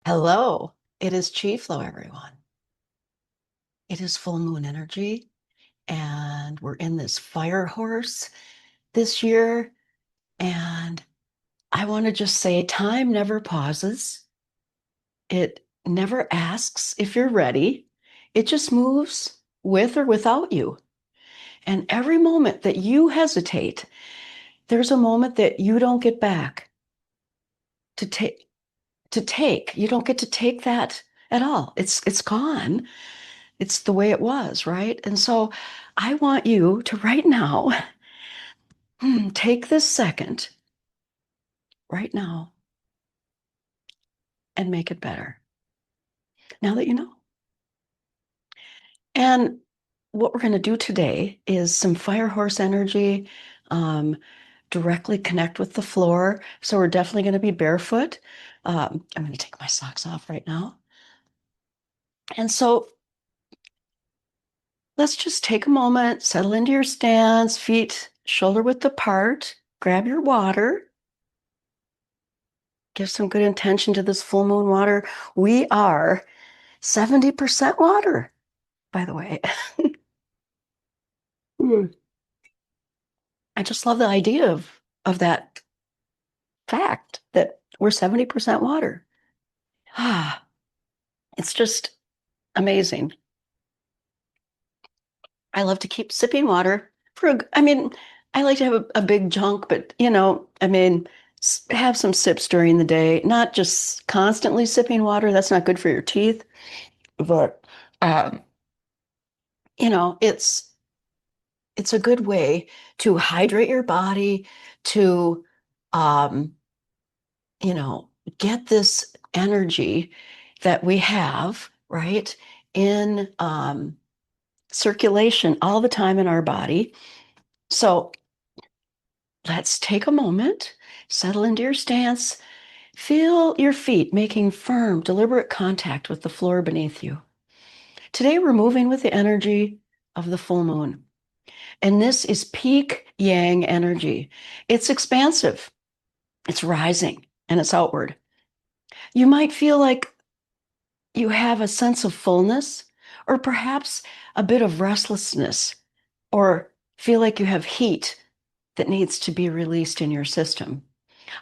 Hello, it is ChiFlow, everyone. It is full moon energy, and we're in this fire horse this year. And I want to just say time never pauses, it never asks if you're ready, it just moves with or without you. And every moment that you hesitate, there's a moment that you don't get back to take. You don't get to take that at all. It's gone. It's the way it was, right? And so I want you to right now take this second right now and make it better. Now that you know. And what we're going to do today is some fire horse energy, um, directly connect with the floor. So we're definitely going to be barefoot. I'm going to take my socks off right now. And so let's just take a moment, settle into your stance, feet shoulder width apart, grab your water. Give some good intention to this full moon water. We are 70% water, by the way. Mm. I just love the idea of that fact that we're 70% water. Ah, it's just amazing. I love to keep sipping water I mean, I like to have a big junk, but have some sips during the day, not just constantly sipping water. That's not good for your teeth, but um, you know, it's a good way to hydrate your body, to um, you know, get this energy that we have, right, in circulation all the time in our body. So let's take a moment, settle into your stance, feel your feet making firm, deliberate contact with the floor beneath you. Today, we're moving with the energy of the full moon. And this is peak yang energy. It's expansive, it's rising, and it's outward. You might feel like you have a sense of fullness, or perhaps a bit of restlessness, or feel like you have heat that needs to be released in your system.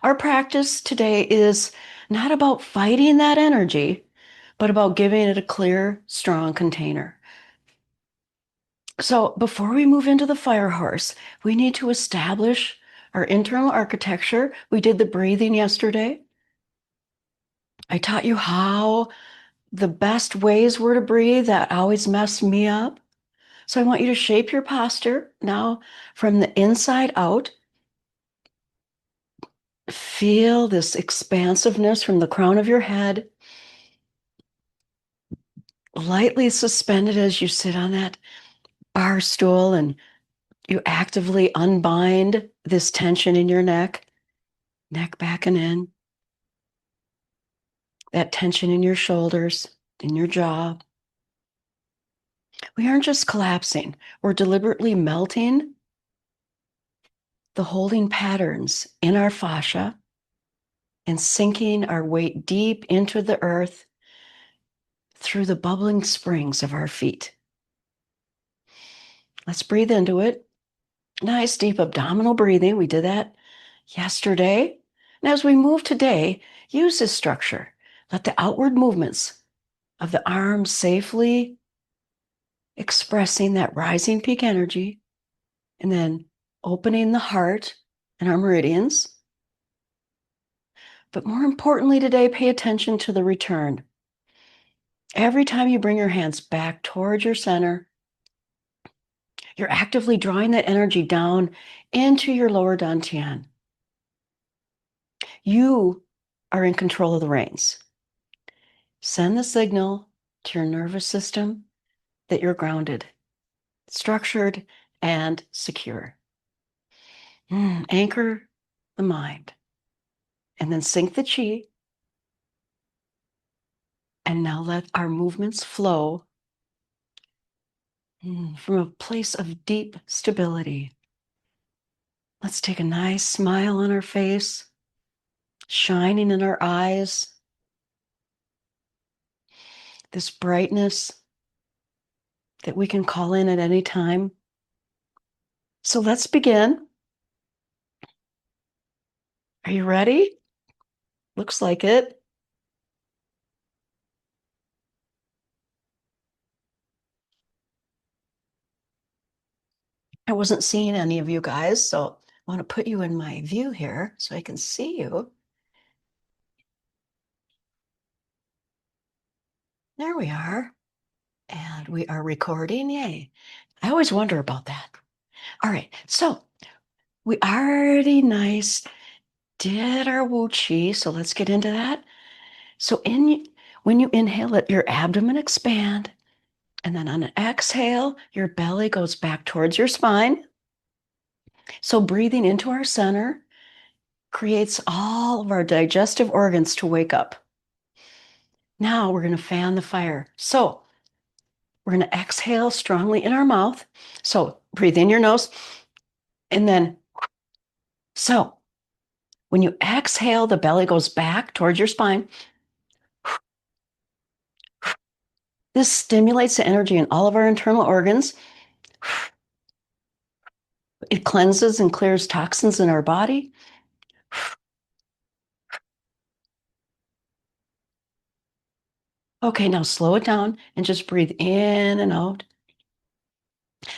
Our practice today is not about fighting that energy, but about giving it a clear, strong container. So before we move into the fire horse, we need to establish our internal architecture. We did the breathing yesterday. I taught you how the best ways were to breathe. That always messed me up. So I want you to shape your posture now from the inside out. Feel this expansiveness from the crown of your head, lightly suspended as you sit on that bar stool and you actively unbind this tension in your neck back and in, that tension in your shoulders, in your jaw. We aren't just collapsing, we're deliberately melting the holding patterns in our fascia and sinking our weight deep into the earth through the bubbling springs of our feet. Let's breathe into it. Nice deep abdominal breathing. We did that yesterday. And as we move today, use this structure. Let the outward movements of the arms safely expressing that rising peak energy, and then opening the heart and our meridians. But more importantly today, pay attention to the return. Every time you bring your hands back towards your center, you're actively drawing that energy down into your lower dantian. You are in control of the reins. Send the signal to your nervous system that you're grounded, structured, and secure. Anchor the mind, and then sync the chi. And now let our movements flow from a place of deep stability. Let's take a nice smile on our face, shining in our eyes. this brightness that we can call in at any time. So let's begin. Are you ready? Looks like it. I wasn't seeing any of you guys, so I want to put you in my view here so I can see you. There we are. And we are recording. Yay. I always wonder about that. All right. So we already did our Wu Chi. So let's get into that. So when you inhale, let your abdomen expand. And then on an exhale, your belly goes back towards your spine. So breathing into our center creates all of our digestive organs to wake up. Now we're going to fan the fire. So we're going to exhale strongly in our mouth. So breathe in your nose. And then, so when you exhale, the belly goes back towards your spine. This stimulates the energy in all of our internal organs. It cleanses and clears toxins in our body. Okay, now slow it down and just breathe in and out.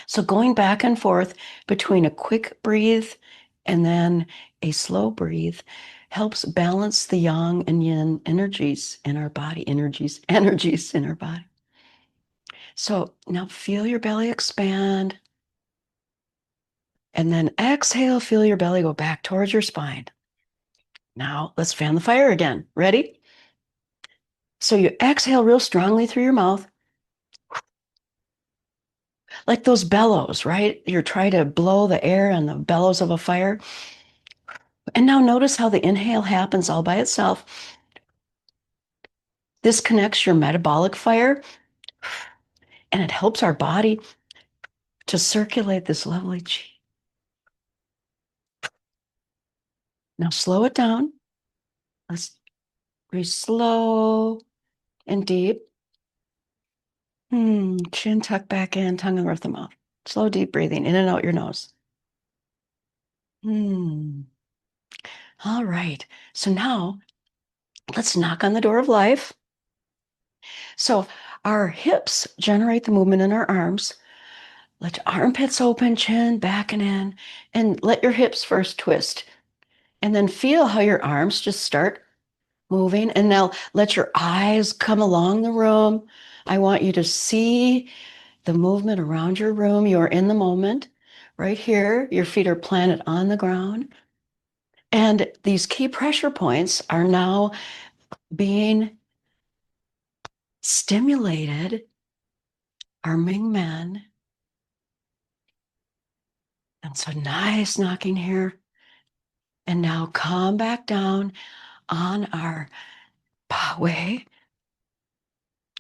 So going back and forth between a quick breathe and then a slow breathe helps balance the yang and yin energies in our body, energies in our body. So now feel your belly expand. And then exhale, feel your belly go back towards your spine. Now let's fan the fire again. Ready? So you exhale real strongly through your mouth, like those bellows, right? You're trying to blow the air and the bellows of a fire. And now notice how the inhale happens all by itself. This connects your metabolic fire and it helps our body to circulate this lovely chi. Now slow it down. Let's breathe slow and deep. Chin tuck back in, tongue in the roof of the mouth. Slow, deep breathing in and out your nose. All right. So now let's knock on the door of life. So our hips generate the movement in our arms. Let your armpits open, chin back and let your hips first twist. And then feel how your arms just start moving. And now let your eyes come along the room. I want you to see the movement around your room. You're in the moment. Right here, your feet are planted on the ground. And these key pressure points are now being stimulated, our Ming Men. And so nice knocking here. And now come back down on our Pa Wei.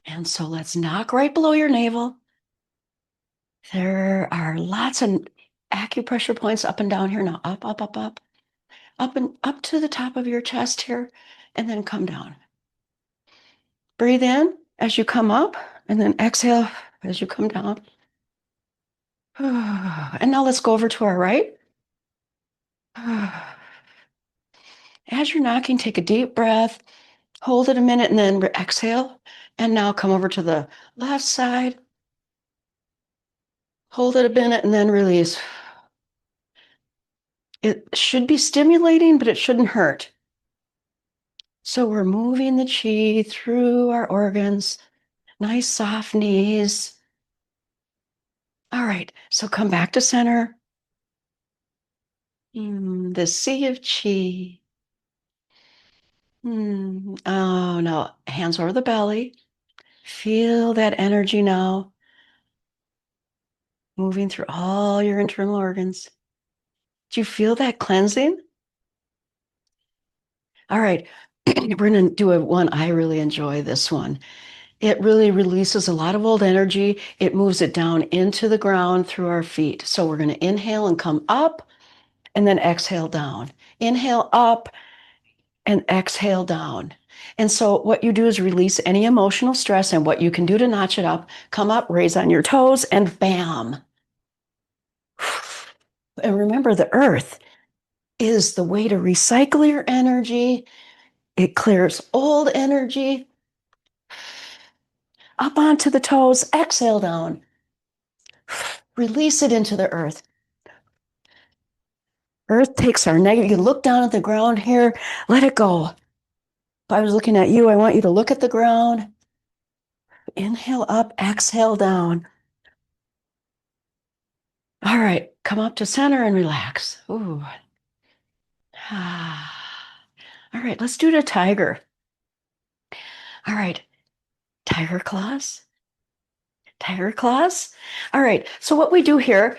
And so let's knock right below your navel. There are lots of acupressure points up and down here. Now up, up, up, up, up and up to the top of your chest here, and then come down. Breathe in as you come up, and then exhale as you come down. And now let's go over to our right. As you're knocking, take a deep breath, hold it a minute, and then exhale. And now come over to the left side. Hold it a minute and then release. It should be stimulating, but it shouldn't hurt. So we're moving the chi through our organs. Nice soft knees. All right, so come back to center. The sea of chi. Oh, no, hands over the belly. Feel that energy now moving through all your internal organs. Do you feel that cleansing? All right, we're going to do one. I really enjoy this one. It really releases a lot of old energy. It moves it down into the ground through our feet. So we're going to inhale and come up and then exhale down. Inhale up and exhale down. And so what you do is release any emotional stress, and what you can do to notch it up, come up, raise on your toes, and bam. And remember, the earth is the way to recycle your energy. It clears old energy. Up onto the toes, exhale down. Release it into the earth. Earth takes our negative. You can look down at the ground here. Let it go. If I was looking at you, I want you to look at the ground. Inhale up, exhale down. All right, come up to center and relax. Ooh. All right, let's do the tiger. All right, tiger claws. Tiger claws. All right, so what we do here,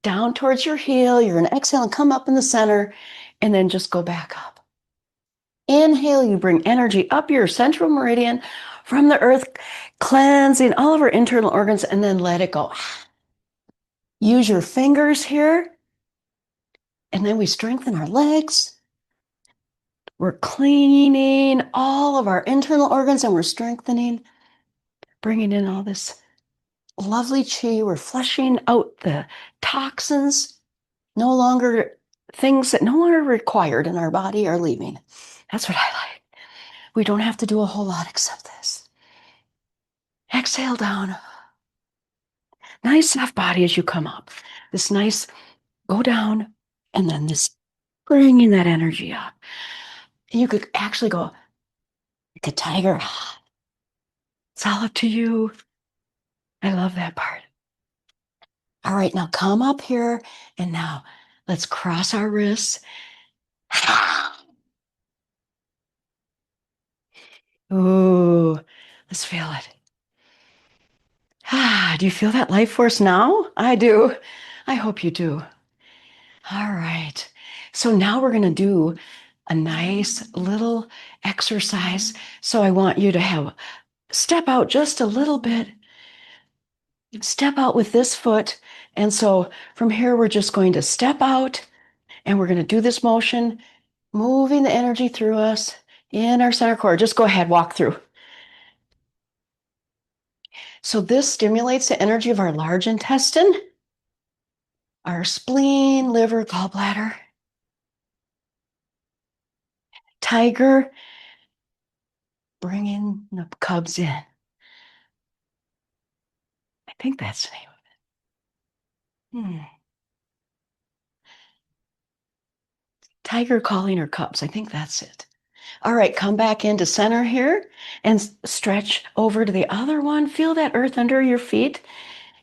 down towards your heel, you're going to exhale and come up in the center, and then just go back up. Inhale, you bring energy up your central meridian from the earth, cleansing all of our internal organs, and then let it go. Use your fingers here, and then we strengthen our legs. We're cleaning all of our internal organs, and we're strengthening, bringing in all this lovely chi. We're flushing out the toxins. No longer things that no longer required in our body are leaving. That's what I like. We don't have to do a whole lot except this. Exhale down. Nice soft body as you come up. This nice go down, and then this bringing that energy up. And you could actually go to tiger. It's all up to you. I love that part. All right, now come up here, and now let's cross our wrists. Ooh, let's feel it. Do you feel that life force now? I do. I hope you do. All right. So now we're going to do a nice little exercise. So I want you to have step out just a little bit. Step out with this foot. And so from here, we're just going to step out, and we're going to do this motion, moving the energy through us in our center core. Just go ahead, walk through. So this stimulates the energy of our large intestine, our spleen, liver, gallbladder. Tiger, bringing the cubs in. I think that's the name of it. Tiger calling her cubs. I think that's it. All right, come back into center here and stretch over to the other one. Feel that earth under your feet,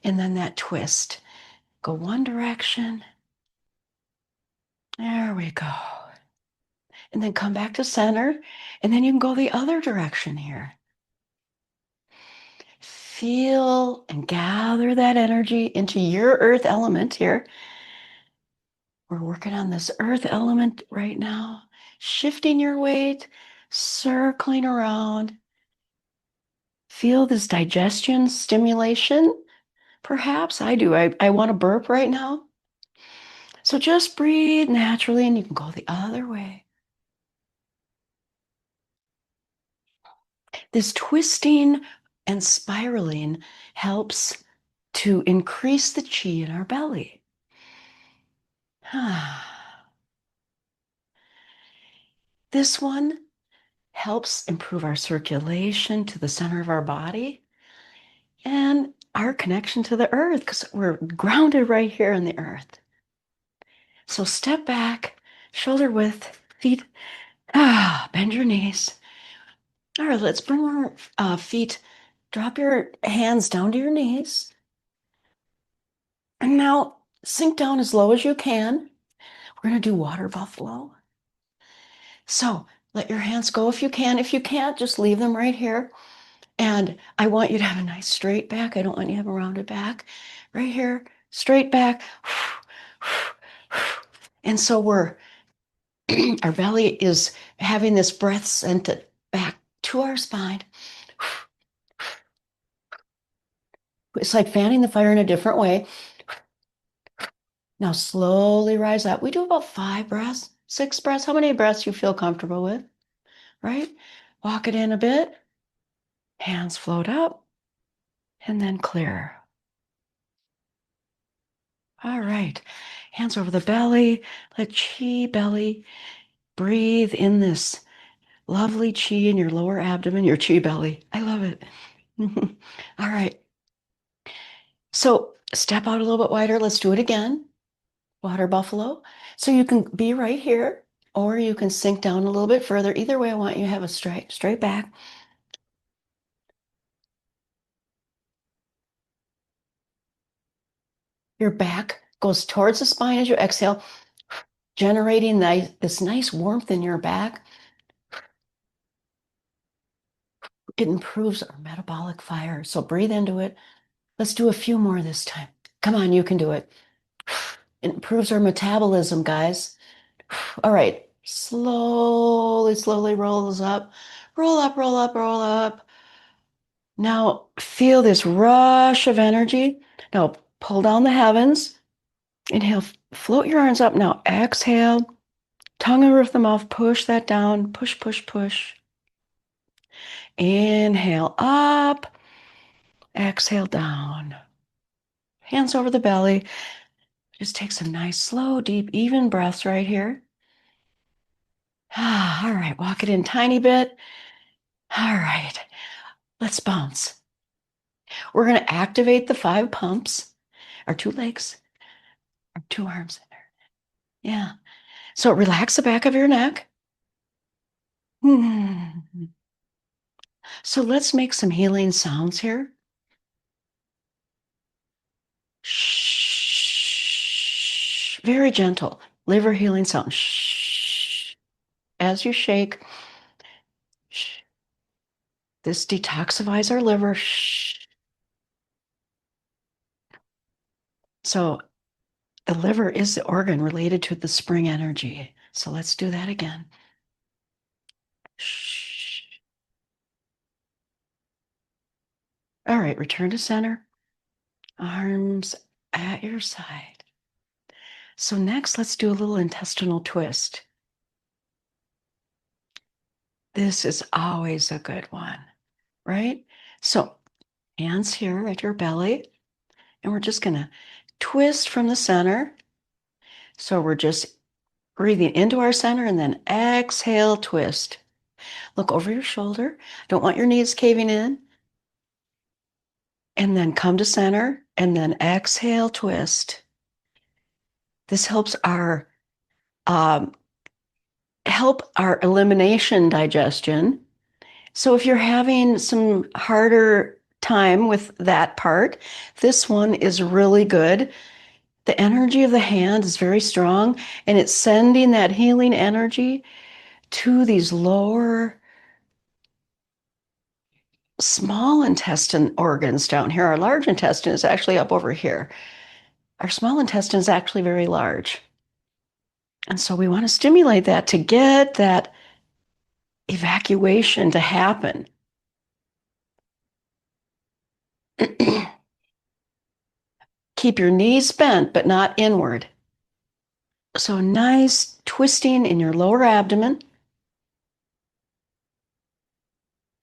and then that twist. Go one direction. There we go. And then come back to center, and then you can go the other direction here. Feel and gather that energy into your earth element here. We're working on this earth element right now. Shifting your weight, circling around. Feel this digestion stimulation. Perhaps I do. I want to burp right now. So just breathe naturally, and you can go the other way. This twisting and spiraling helps to increase the chi in our belly. This one helps improve our circulation to the center of our body and our connection to the earth, because we're grounded right here in the earth. So step back, shoulder width, feet, bend your knees. All right, let's bring our feet, drop your hands down to your knees. And now sink down as low as you can. We're going to do water buffalo. So let your hands go if you can. If you can't, just leave them right here. And I want you to have a nice straight back. I don't want you to have a rounded back. Right here, straight back. And so our belly is having this breath sent back to our spine. It's like fanning the fire in a different way. Now slowly rise up. We do about 5 breaths, 6 breaths. How many breaths you feel comfortable with? right? Walk it in a bit. Hands float up and then clear. All right. Hands over the belly. Let chi belly breathe in this lovely chi in your lower abdomen, your chi belly. I love it. All right. So step out a little bit wider. Let's do it again. Water buffalo. So you can be right here, or you can sink down a little bit further. Either way, I want you to have a straight back. Your back goes towards the spine as you exhale, generating this nice warmth in your back. It improves our metabolic fire. So breathe into it. Let's do a few more this time. Come on, you can do it. It improves our metabolism, guys. All right. Slowly, slowly rolls up. Roll up, roll up, roll up. Now feel this rush of energy. Now pull down the heavens. Inhale, float your arms up. Now exhale, tongue and roof the mouth, push that down. Push, push, push. Inhale up, exhale down. Hands over the belly. Just take some nice, slow, deep, even breaths right here. All right, walk it in tiny bit. All right, let's bounce. We're going to activate the 5 pumps, our 2 legs, our 2 arms. Yeah. So relax the back of your neck. So let's make some healing sounds here. Shh. Very gentle. Liver healing sound. Shh. As you shake, shh. This detoxifies our liver. Shh. So the liver is the organ related to the spring energy. So let's do that again. Shh. All right, return to center. Arms at your side. So next, let's do a little intestinal twist. This is always a good one, right? So hands here at your belly, and we're just going to twist from the center. So we're just breathing into our center and then exhale, twist. Look over your shoulder. Don't want your knees caving in. And then come to center and then exhale, twist. This helps um, our elimination digestion. So if you're having some harder time with that part, this one is really good. The energy of the hand is very strong, and it's sending that healing energy to these lower small intestine organs down here. Our large intestine is actually up over here. Our small intestine is actually very large. And so we want to stimulate that to get that evacuation to happen. Keep your knees bent, but not inward. So nice twisting in your lower abdomen.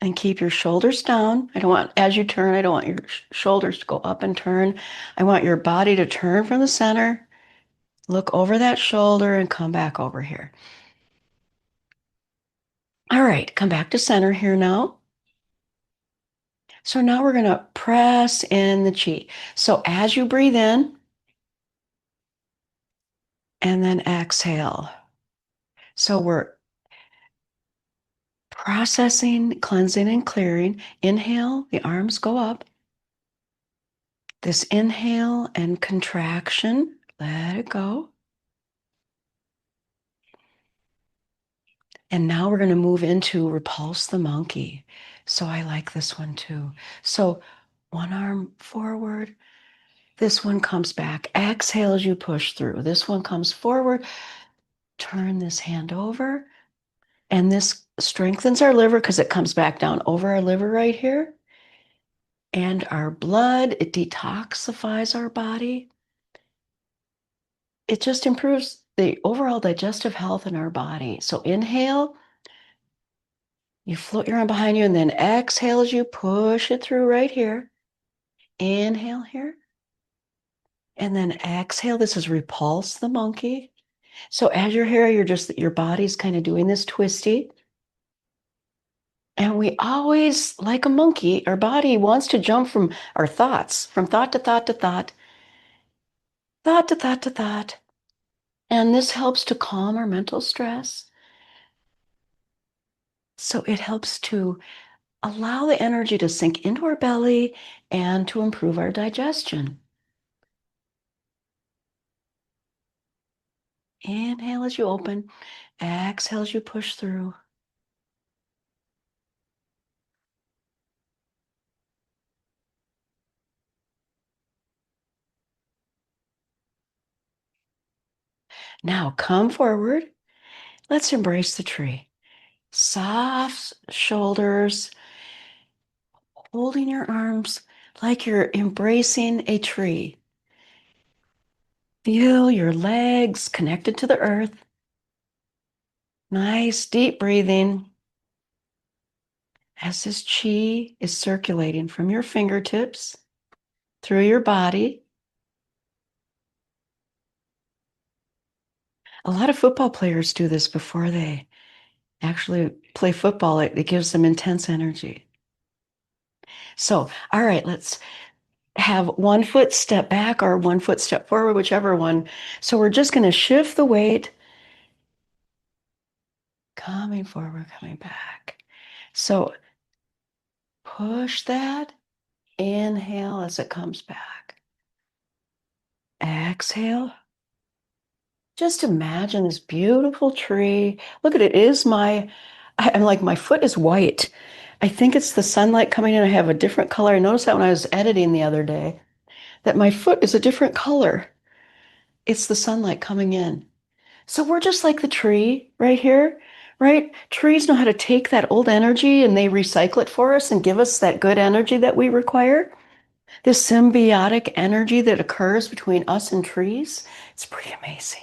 And keep your shoulders down. As you turn, I don't want your shoulders to go up and turn. I want your body to turn from the center, look over that shoulder, and come back over here. All right, come back to center here now. So now we're going to press in the chi. So as you breathe in, and then exhale. So we're processing, cleansing, and clearing. Inhale, the arms go up. This inhale and contraction, let it go. And now we're going to move into repulse the monkey. So I like this one too. So one arm forward. This one comes back. Exhale as you push through. This one comes forward. Turn this hand over. And this strengthens our liver because it comes back down over our liver right here. And our blood, it detoxifies our body. It just improves the overall digestive health in our body. So inhale, You float your arm behind you and then exhale as you push it through right here. Inhale here. And then exhale. This is repulse the monkey. So as you're here, your body's kind of doing this twisty. And we always, like a monkey, our body wants to jump from our thoughts, from thought to thought to thought, thought to thought to thought. And this helps to calm our mental stress. So it helps to allow the energy to sink into our belly and to improve our digestion. Inhale as you open, exhale as you push through. Now come forward. Let's embrace the tree. Soft shoulders, holding your arms like you're embracing a tree. Feel your legs connected to the earth. Nice deep breathing as this chi is circulating from your fingertips through your body. A lot of football players do this before they actually play football. It gives them intense energy. So, all right, let's have 1 foot step back or 1 foot step forward, whichever one. So we're just going to shift the weight, coming forward, coming back. So push that, inhale as it comes back. Exhale. Just imagine this beautiful tree. Look at it. I'm like, my foot is white. I think it's the sunlight coming in. I have a different color. I noticed that when I was editing the other day, that my foot is a different color. It's the sunlight coming in. So we're just like the tree right here, right? Trees know how to take that old energy and they recycle it for us and give us that good energy that we require. This symbiotic energy that occurs between us and trees, it's pretty amazing.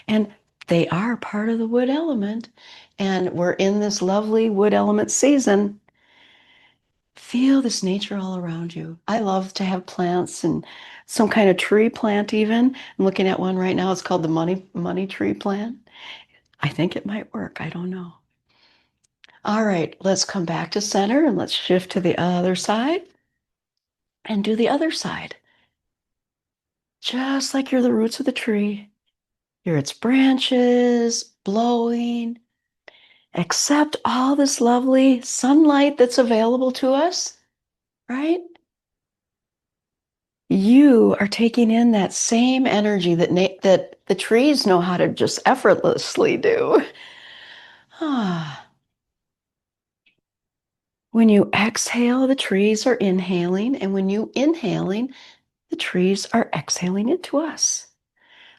And they are part of the wood element. And we're in this lovely wood element season. Feel this nature all around you. I love to have plants and some kind of tree plant even. I'm looking at one right now. It's called the money tree plant. I think it might work. I don't know. All right, let's come back to center and let's shift to the other side and do the other side. Just like you're the roots of the tree. You're its branches blowing. Accept all this lovely sunlight that's available to us, right? You are taking in that same energy that the trees know how to just effortlessly do. Ah. When you exhale, the trees are inhaling, and when you inhaling, the trees are exhaling into us.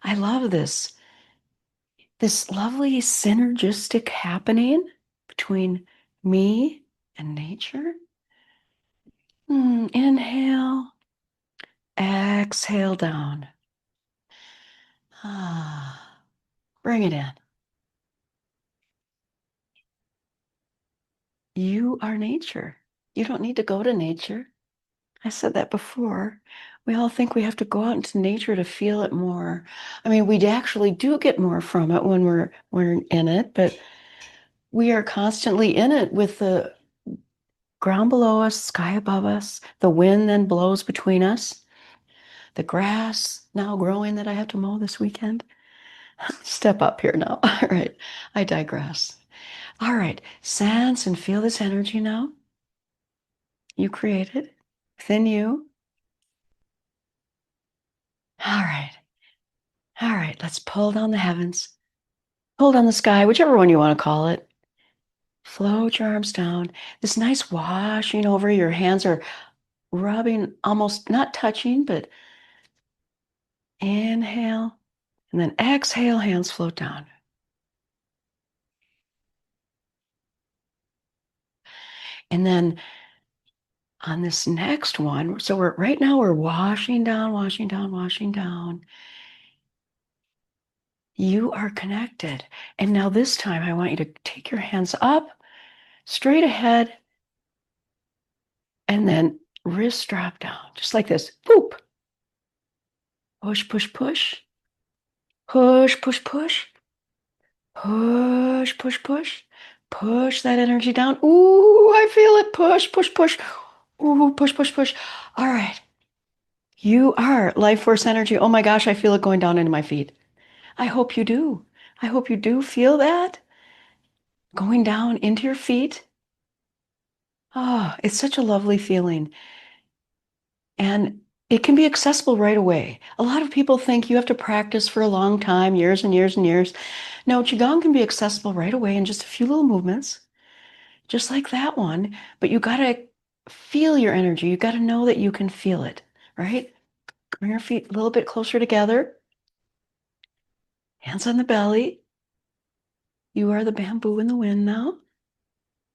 I love this lovely synergistic happening between me and nature. Inhale, exhale down. Ah, bring it in. You are nature. You don't need to go to nature. I said that before. We all think we have to go out into nature to feel it more. I mean, we actually do get more from it when we're in it, but we are constantly in it with the ground below us, sky above us. The wind then blows between us. The grass now growing that I have to mow this weekend. Step up here now. All right, I digress. All right, sense and feel this energy now. You created within you. All right. All right, let's pull down the heavens, pull down the sky, whichever one you want to call it. Float your arms down. This nice washing over. Your hands are rubbing, almost not touching, but inhale. And then exhale, hands float down. And then on this next one, so right now we're washing down, washing down, washing down. You are connected. And now this time I want you to take your hands up straight ahead, and then wrist drop down, just like this. Boop. Push, push, push. Push, push, push. Push, push, push. Push that energy down. Ooh, I feel it. Push, push, push. Ooh, push, push, push. All right. You are life force energy. Oh my gosh, I feel it going down into my feet. I hope you do. I hope you do feel that going down into your feet. Oh, it's such a lovely feeling. And it can be accessible right away. A lot of people think you have to practice for a long time, years and years and years. No, Qigong can be accessible right away in just a few little movements, just like that one. But you got to feel your energy. You got to know that you can feel it, right? Bring your feet a little bit closer together, hands on the belly. You are the bamboo in the wind now.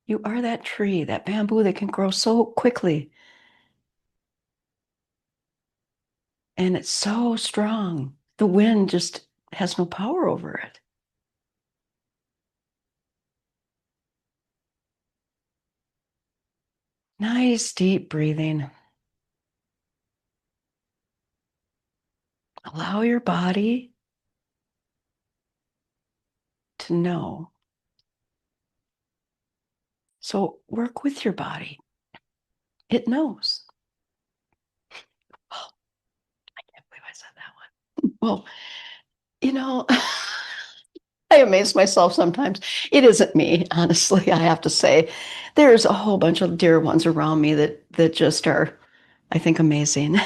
You are that tree, that bamboo that can grow so quickly. And it's so strong. The wind just has no power over it. Nice deep breathing. Allow your body to know. So work with your body. It knows. Oh, I can't believe I said that one. Well, you know, I amaze myself sometimes. It isn't me, honestly, I have to say. There's a whole bunch of dear ones around me that just are, I think, amazing.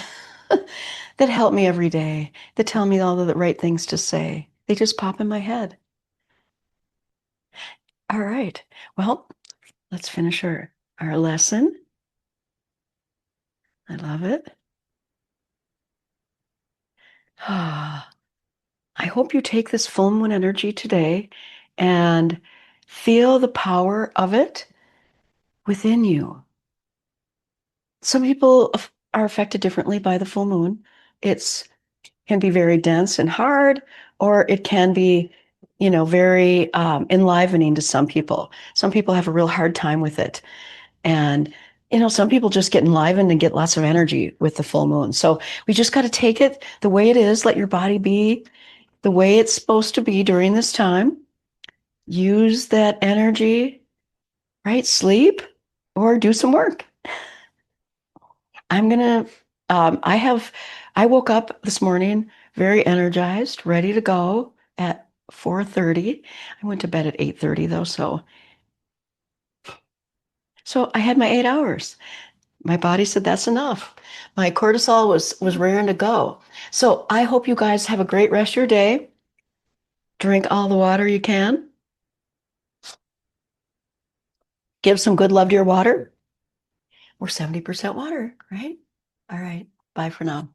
That help me every day, that tell me all of the right things to say. They just pop in my head. All right. Well, let's finish our lesson. I love it. I hope you take this full moon energy today and feel the power of it within you. Some people are affected differently by the full moon. It's can be very dense and hard, or it can be, very enlivening to some people. Some people have a real hard time with it. And, some people just get enlivened and get lots of energy with the full moon. So we just got to take it the way it is, let your body be the way it's supposed to be during this time. Use that energy, right? Sleep or do some work. I'm gonna, I woke up this morning very energized, ready to go at 4:30. I went to bed at 8:30 though, so I had my 8 hours. My body said that's enough. My cortisol was raring to go. So I hope you guys have a great rest of your day. Drink all the water you can. Give some good love to your water. We're 70% water, right? All right. Bye for now.